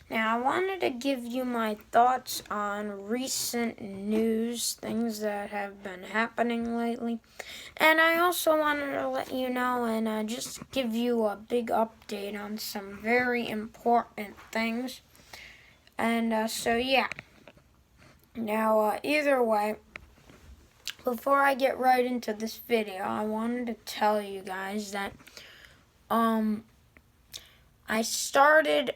Now, I wanted to give you my thoughts on recent news, things that have been happening lately. And I also wanted to let you know and just give you a big update on some very important things. And so, yeah. Now, either way, before I get right into this video, I wanted to tell you guys that I started.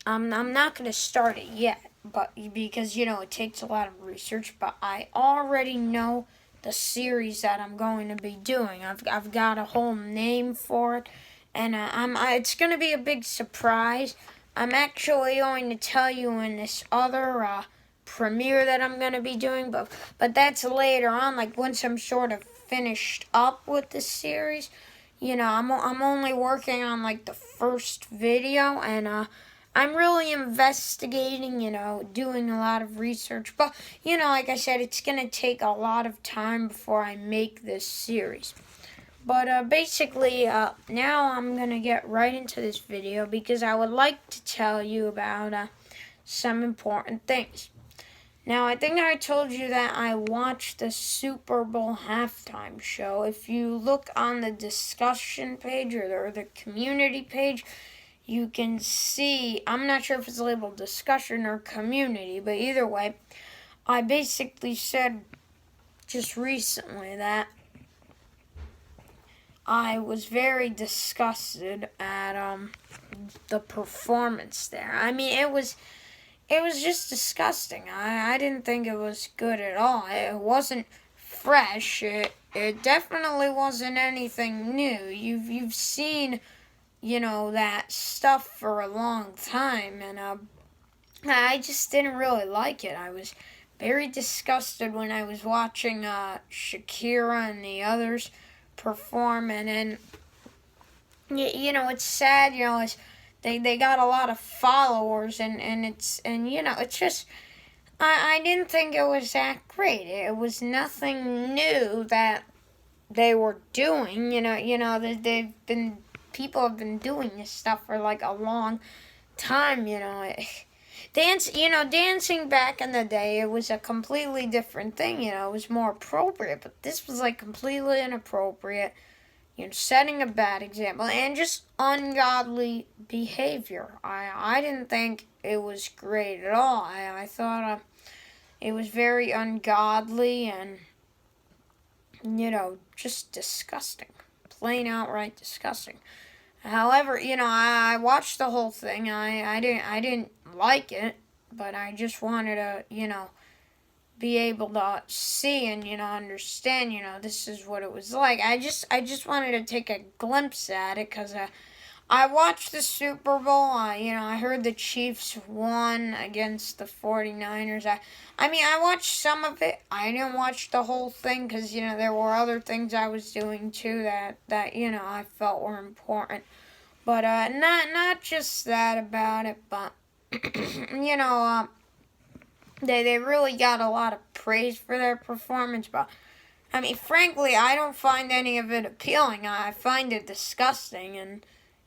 I'm not going to start it yet, but because it takes a lot of research. But I already know the series that I'm going to be doing. I've got a whole name for it, and it's going to be a big surprise. I'm actually going to tell you in this other premiere that I'm going to be doing, but that's later on. Like once I'm sort of finished up with the series. I'm only working on like the first video, and I'm really investigating, doing a lot of research. But, like I said, it's going to take a lot of time before I make this series. But basically, now I'm going to get right into this video because I would like to tell you about some important things. Now, I think I told you that I watched the Super Bowl halftime show. If you look on the discussion page or the community page, you can see, I'm not sure if it's labeled discussion or community, but either way, I basically said just recently that I was very disgusted at the performance there. I mean, it was just disgusting. I didn't think it was good at all. It wasn't fresh. It definitely wasn't anything new. You've seen, that stuff for a long time, and I just didn't really like it. I was very disgusted when I was watching Shakira and the others perform, and then it's sad. They got a lot of followers, and it's just I didn't think it was that great. It was nothing new that they were doing. They've been people have been doing this stuff for like a long time. Dancing back in the day, it was a completely different thing. It was more appropriate, but this was like completely inappropriate. Setting a bad example and just ungodly behavior. I didn't think it was great at all. I thought it was very ungodly and just disgusting, plain outright disgusting. However, I watched the whole thing. I didn't like it, but I just wanted to be able to see and understand this is what it was like. I just wanted to take a glimpse at it because I watched the Super Bowl. I heard the Chiefs won against the 49ers. I watched some of it. I didn't watch the whole thing because there were other things I was doing too that I felt were important. But not just that about it, but they really got a lot of praise for their performance. But frankly, I don't find any of it appealing. I find it disgusting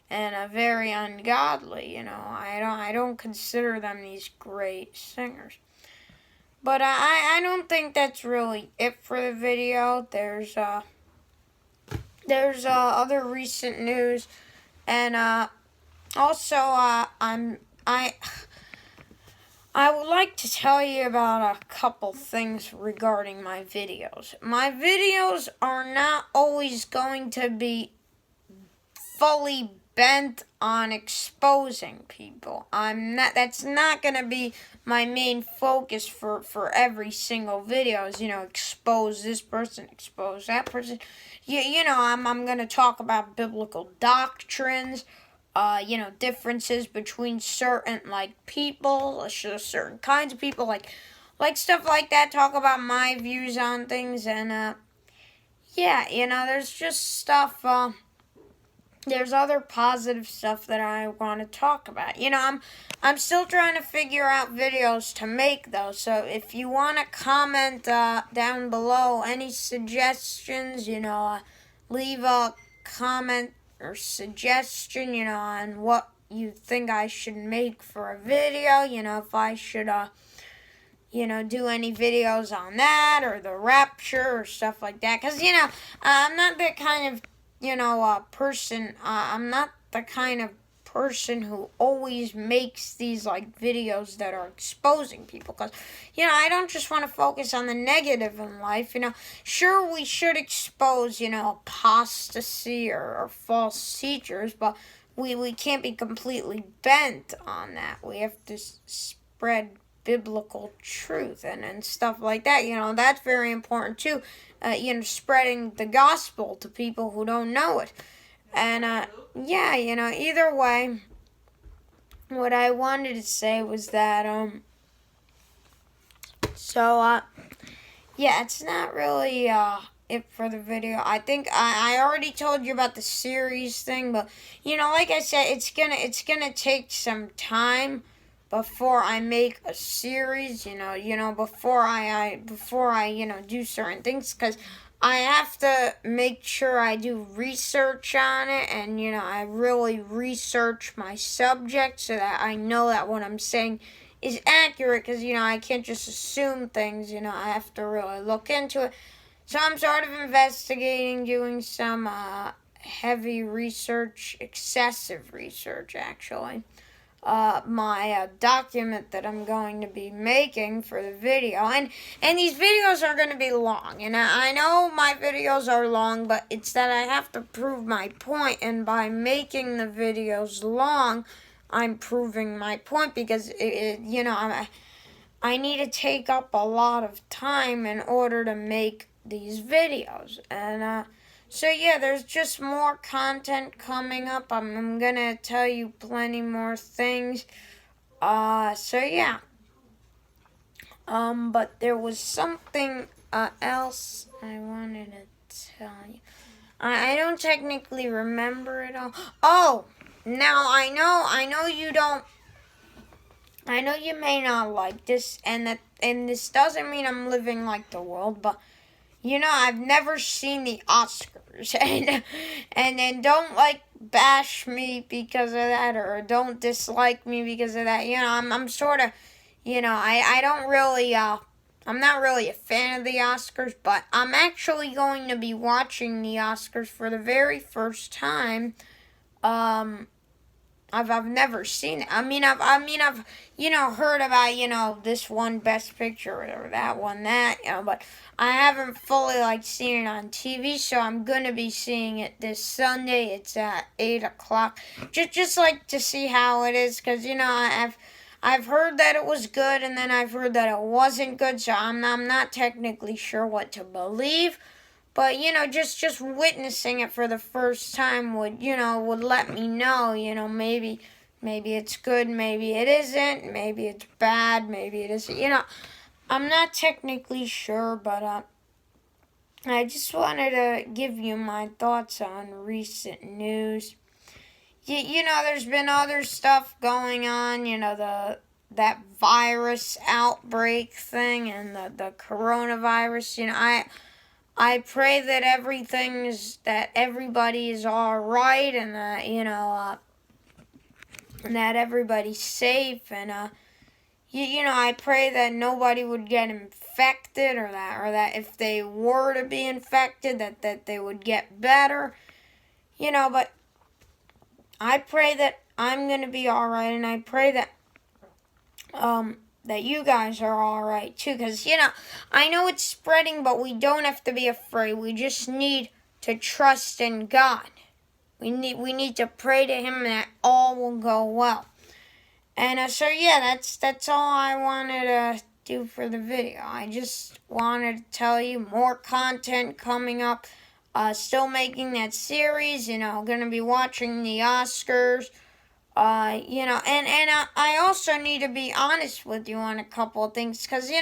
and very ungodly. I don't consider them these great singers. But I don't think that's really it for the video. There's other recent news, and also I would like to tell you about a couple things regarding my videos. My videos are not always going to be fully bent on exposing people. That's not going to be my main focus for every single video is, expose this person, expose that person. I'm going to talk about biblical doctrines, differences between certain people, certain kinds of people, like stuff like that. Talk about my views on things, and there's just stuff. There's other positive stuff that I want to talk about. I'm still trying to figure out videos to make though. So if you want to comment down below any suggestions, leave a comment or suggestion, on what you think I should make for a video, if I should, do any videos on that or the rapture or stuff like that. Because, I'm not that kind of, person. I'm not the kind of person who always makes these like videos that are exposing people, because I don't just want to focus on the negative in life. Sure, we should expose apostasy or false teachers, but we can't be completely bent on that. We have to spread biblical truth and stuff like that. That's very important too. Spreading the gospel to people who don't know it. And yeah, either way, what I wanted to say was that yeah, it's not really it for the video. I think I already told you about the series thing, but like I said, it's gonna take some time before I make a series, before I do certain things, because I have to make sure I do research on it, and I really research my subject so that I know that what I'm saying is accurate, because I can't just assume things. I have to really look into it. So I'm sort of investigating, doing some heavy research, excessive research actually. My document that I'm going to be making for the video, and these videos are going to be long, and I know my videos are long, but it's that I have to prove my point, and by making the videos long, I'm proving my point, because I need to take up a lot of time in order to make these videos, and so yeah, there's just more content coming up. I'm gonna tell you plenty more things. So yeah. But there was something else I wanted to tell you. I don't technically remember it all. Oh, now I know you don't. I know you may not like this, and this doesn't mean I'm living like the world, but I've never seen the Oscars, and then don't bash me because of that, or don't dislike me because of that. I'm sort of, I don't really, I'm not really a fan of the Oscars, but I'm actually going to be watching the Oscars for the very first time. I've never seen it. I've heard about this one Best Picture or that one that, but I haven't fully seen it on TV. So I'm gonna be seeing it this Sunday. It's at 8:00. Just to see how it is, because I've heard that it was good, and then I've heard that it wasn't good. So I'm not technically sure what to believe. But, just witnessing it for the first time would let me know, maybe it's good, maybe it isn't, maybe it's bad, maybe it isn't, I'm not technically sure, but, I just wanted to give you my thoughts on recent news. There's been other stuff going on, that virus outbreak thing and the coronavirus, I pray that that everybody is all right, and that, and that everybody's safe, and, I pray that nobody would get infected, or that if they were to be infected, that they would get better, but I pray that I'm going to be all right, and I pray that, that you guys are all right too, because I know it's spreading, but we don't have to be afraid. We just need to trust in God. We need to pray to Him that all will go well. And so yeah, that's all I wanted to do for the video. I just wanted to tell you more content coming up. Still making that series. Gonna be watching the Oscars. And I also need to be honest with you on a couple of things, because,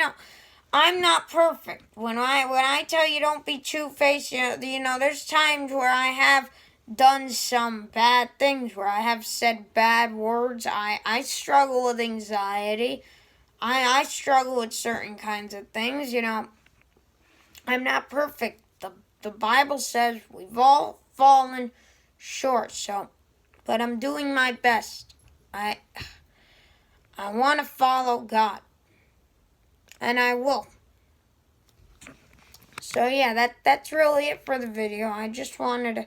I'm not perfect. When I tell you don't be two-faced, there's times where I have done some bad things, where I have said bad words. I struggle with anxiety. I struggle with certain kinds of things, I'm not perfect. The Bible says we've all fallen short, but I'm doing my best. I want to follow God. And I will. So yeah, that's really it for the video. I just wanted to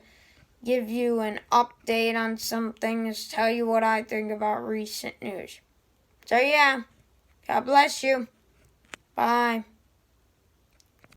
give you an update on some things, tell you what I think about recent news. So yeah, God bless you. Bye.